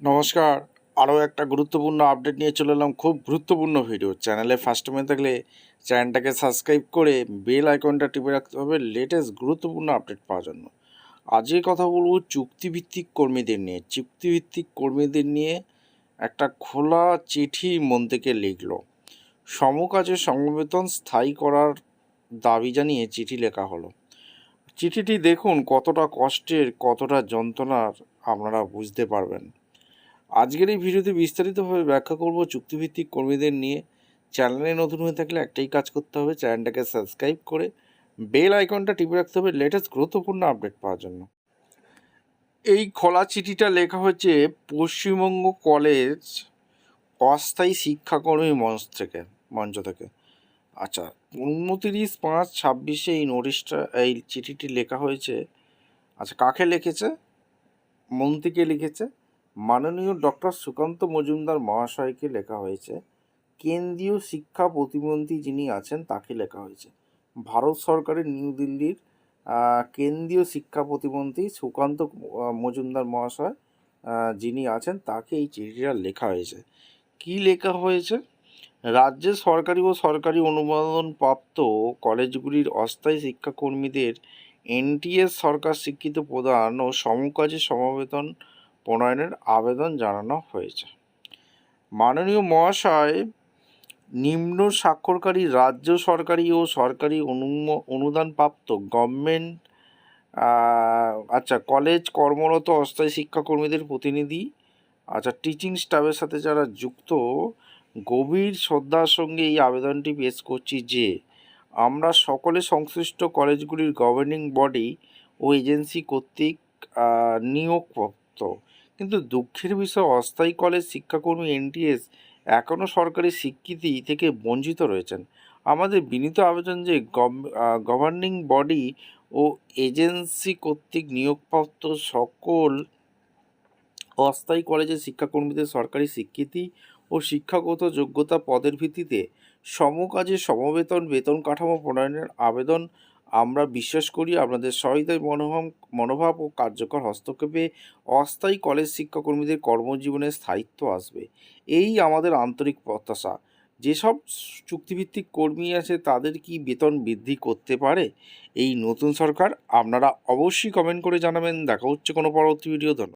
নমস্কার। আরও একটা গুরুত্বপূর্ণ আপডেট নিয়ে চলে এলাম। খুব গুরুত্বপূর্ণ ভিডিও। চ্যানেলে ফার্স্ট টাইম থাকলে চ্যানেলটাকে সাবস্ক্রাইব করে বেল আইকনটা টিপে রাখতে হবে লেটেস্ট গুরুত্বপূর্ণ আপডেট পাওয়ার জন্য। আজকে কথা বলব চুক্তিভিত্তিক কর্মীদের নিয়ে। চুক্তিভিত্তিক কর্মীদের নিয়ে একটা খোলা চিঠি মন থেকে লিখল। সমকাজে সমবেতন স্থায়ী করার দাবি জানিয়ে চিঠি লেখা হলো। চিঠিটি দেখুন কতটা কষ্টের, কতটা যন্ত্রণার, আপনারা বুঝতে পারবেন। আজকের এই ভিডিওতে বিস্তারিতভাবে ব্যাখ্যা করব চুক্তিভিত্তিক কর্মীদের নিয়ে। চ্যানেলে নতুন হয়ে থাকলে একটাই কাজ করতে হবে, চ্যানেলটাকে সাবস্ক্রাইব করে বেল আইকনটা টিপে রাখতে হবে লেটেস্ট গুরুত্বপূর্ণ আপডেট পাওয়ার জন্য। এই খোলা চিঠিটা লেখা হচ্ছে পশ্চিমবঙ্গ কলেজ অস্থায়ী শিক্ষাকর্মী মঞ্চ থেকে। আচ্ছা, 29/5/26 এই চিঠিটি লেখা হয়েছে। আচ্ছা, কাকে লিখেছে? মন্ত্রীকে লিখেছে। মাননীয় ডক্টর সুকান্ত মজুমদার মহাশয়কে লেখা হয়েছে। কেন্দ্রীয় শিক্ষা প্রতিমন্ত্রী যিনি আছেন তাকে লেখা হয়েছে। ভারত সরকারের নিউ দিল্লির কেন্দ্রীয় শিক্ষা প্রতিমন্ত্রী সুকান্ত মজুমদার মহাশয় যিনি আছেন তাকে এই চিঠিটা লেখা হয়েছে। কি লেখা হয়েছে? রাজ্যের সরকারি ও সরকারি অনুমোদনপ্রাপ্ত কলেজগুলির অস্থায়ী শিক্ষাকর্মীদের এনটিএস সরকার স্বীকৃত প্রদান ও সমকাজে সমবেতন প্রণয়নের আবেদন জানানো হয়েছে। মাননীয় মহাশয়, নিম্ন স্বাক্ষরকারী রাজ্য সরকারি ও সরকারি অনুদানপ্রাপ্ত গভর্নমেন্ট কলেজ কর্মরত অস্থায়ী শিক্ষাকর্মীদের প্রতিনিধি টিচিং স্টাফের সাথে যারা যুক্ত, গভীর শ্রদ্ধার সঙ্গে এই আবেদনটি পেশ করছি যে আমরা সকলে সংশ্লিষ্ট কলেজগুলির গভর্নিং বডি ও এজেন্সি কর্তৃক নিয়োগপ্রাপ্ত, কিন্তু দুঃখের বিষয় অস্থায়ী কলেজ শিক্ষাকর্মী এনটিএস এখনও সরকারি স্বীকৃতি থেকে বঞ্চিত রয়েছেন। আমাদের বিনীত আবেদন যে গভর্নিং বডি ও এজেন্সি কর্তৃক নিয়োগপ্রাপ্ত সকল অস্থায়ী কলেজের শিক্ষাকর্মীদের সরকারি স্বীকৃতি ও শিক্ষাগত যোগ্যতা পদের ভিত্তিতে সমকাজে সমবেতন বেতন কাঠামো প্রণয়নের আবেদন আমরা বিশ্বাস করি আপনাদের সহায়তায় মনোভাব ও কার্যকর হস্তক্ষেপে অস্থায়ী কলেজ শিক্ষাকর্মীদের কর্মজীবনে স্থায়িত্ব আসবে, এই আমাদের আন্তরিক প্রত্যাশা। যেসব চুক্তিভিত্তিক কর্মী আছে তাদের কি বেতন বৃদ্ধি করতে পারে এই নতুন সরকার? আপনারা অবশ্যই কমেন্ট করে জানাবেন। দেখা হচ্ছে কোনো পরবর্তী ভিডিও। ধন্যবাদ।